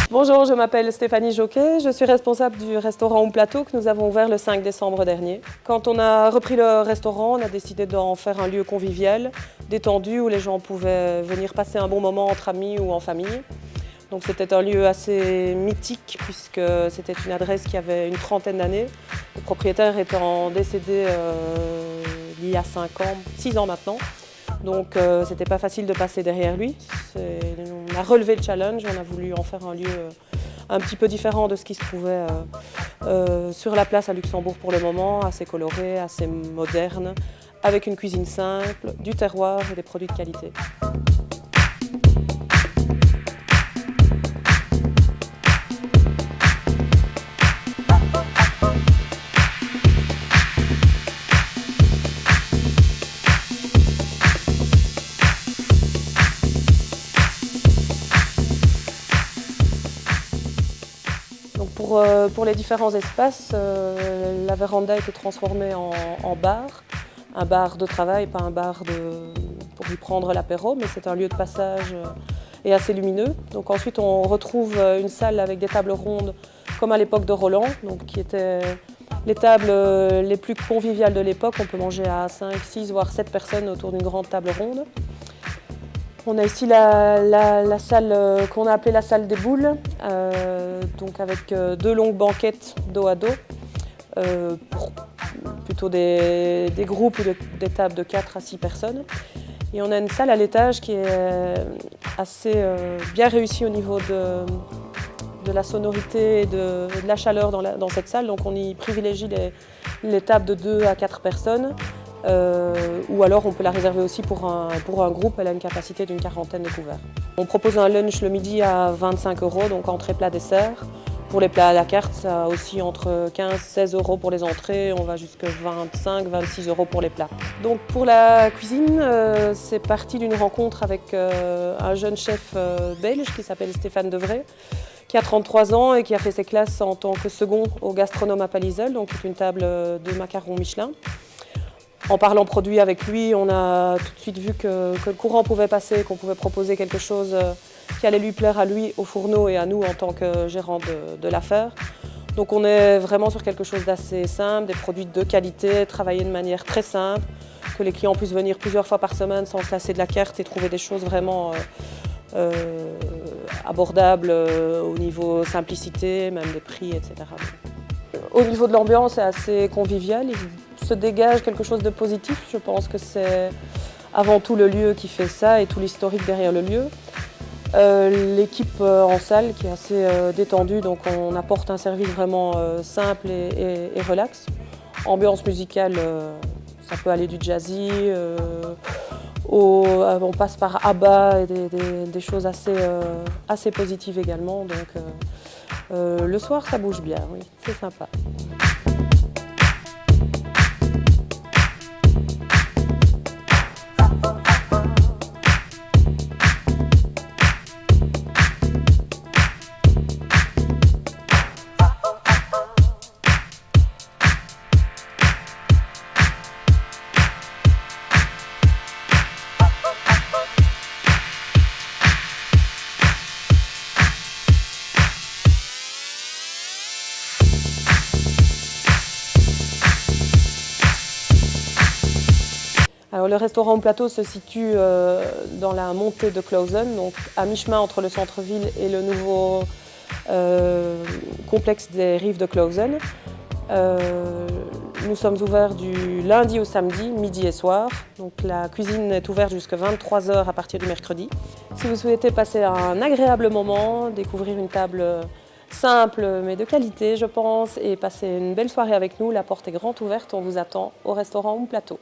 Bonjour, je m'appelle Stéphanie Joquet, je suis responsable du restaurant Au Plateau que nous avons ouvert le 5 décembre dernier. Quand on a repris le restaurant, on a décidé d'en faire un lieu convivial, détendu, où les gens pouvaient venir passer un bon moment entre amis ou en famille. Donc c'était un lieu assez mythique puisque c'était une adresse qui avait une trentaine d'années. Le propriétaire étant décédé il y a 6 ans maintenant. Donc c'était pas facile de passer derrière lui. On a relevé le challenge, on a voulu en faire un lieu un petit peu différent de ce qui se trouvait sur la place à Luxembourg pour le moment, assez coloré, assez moderne, avec une cuisine simple, du terroir et des produits de qualité. Donc pour les différents espaces, la véranda a été transformée en bar. Un bar de travail, pas un bar pour y prendre l'apéro, mais c'est un lieu de passage et assez lumineux. Donc ensuite on retrouve une salle avec des tables rondes comme à l'époque de Roland, donc qui étaient les tables les plus conviviales de l'époque. On peut manger à 5, 6 voire 7 personnes autour d'une grande table ronde. On a ici la salle qu'on a appelée la salle des boules, donc avec 2 longues banquettes dos à dos, pour plutôt des groupes ou des tables de 4 à 6 personnes. Et on a une salle à l'étage qui est assez bien réussie au niveau de la sonorité et de la chaleur dans cette salle. Donc on y privilégie les tables de 2 à 4 personnes. Ou alors on peut la réserver aussi pour un groupe, elle a une capacité d'une 40aine de couverts. On propose un lunch le midi à 25 €, donc entrée, plat, dessert. Pour les plats à la carte, ça a aussi entre 15 et 16 € pour les entrées, on va jusqu'à 25 26 € pour les plats. Donc pour la cuisine, c'est parti d'une rencontre avec un jeune chef belge qui s'appelle Stéphane Devray, qui a 33 ans et qui a fait ses classes en tant que second au Gastronome à Pallizel, donc une table de macarons Michelin. En parlant produit avec lui, on a tout de suite vu que le courant pouvait passer, qu'on pouvait proposer quelque chose qui allait lui plaire à lui, au fourneau et à nous en tant que gérant de l'affaire. Donc on est vraiment sur quelque chose d'assez simple, des produits de qualité, travaillés de manière très simple, que les clients puissent venir plusieurs fois par semaine sans se lasser de la carte et trouver des choses vraiment abordables au niveau simplicité, même des prix, etc. Au niveau de l'ambiance, c'est assez convivial. Il se dégage quelque chose de positif. Je pense que c'est avant tout le lieu qui fait ça et tout l'historique derrière le lieu. L'équipe en salle qui est assez détendue, donc on apporte un service vraiment simple et relax. Ambiance musicale, ça peut aller du jazzy, on passe par ABBA et des choses assez positives également. Donc le soir, ça bouge bien, oui, c'est sympa. Alors, le restaurant Au Plateau se situe dans la montée de Clausen, donc à mi-chemin entre le centre-ville et le nouveau complexe des rives de Clausen. Nous sommes ouverts du lundi au samedi, midi et soir. Donc la cuisine est ouverte jusqu'à 23 h à partir du mercredi. Si vous souhaitez passer un agréable moment, découvrir une table simple mais de qualité, je pense, et passer une belle soirée avec nous, la porte est grande ouverte. On vous attend au restaurant Au Plateau.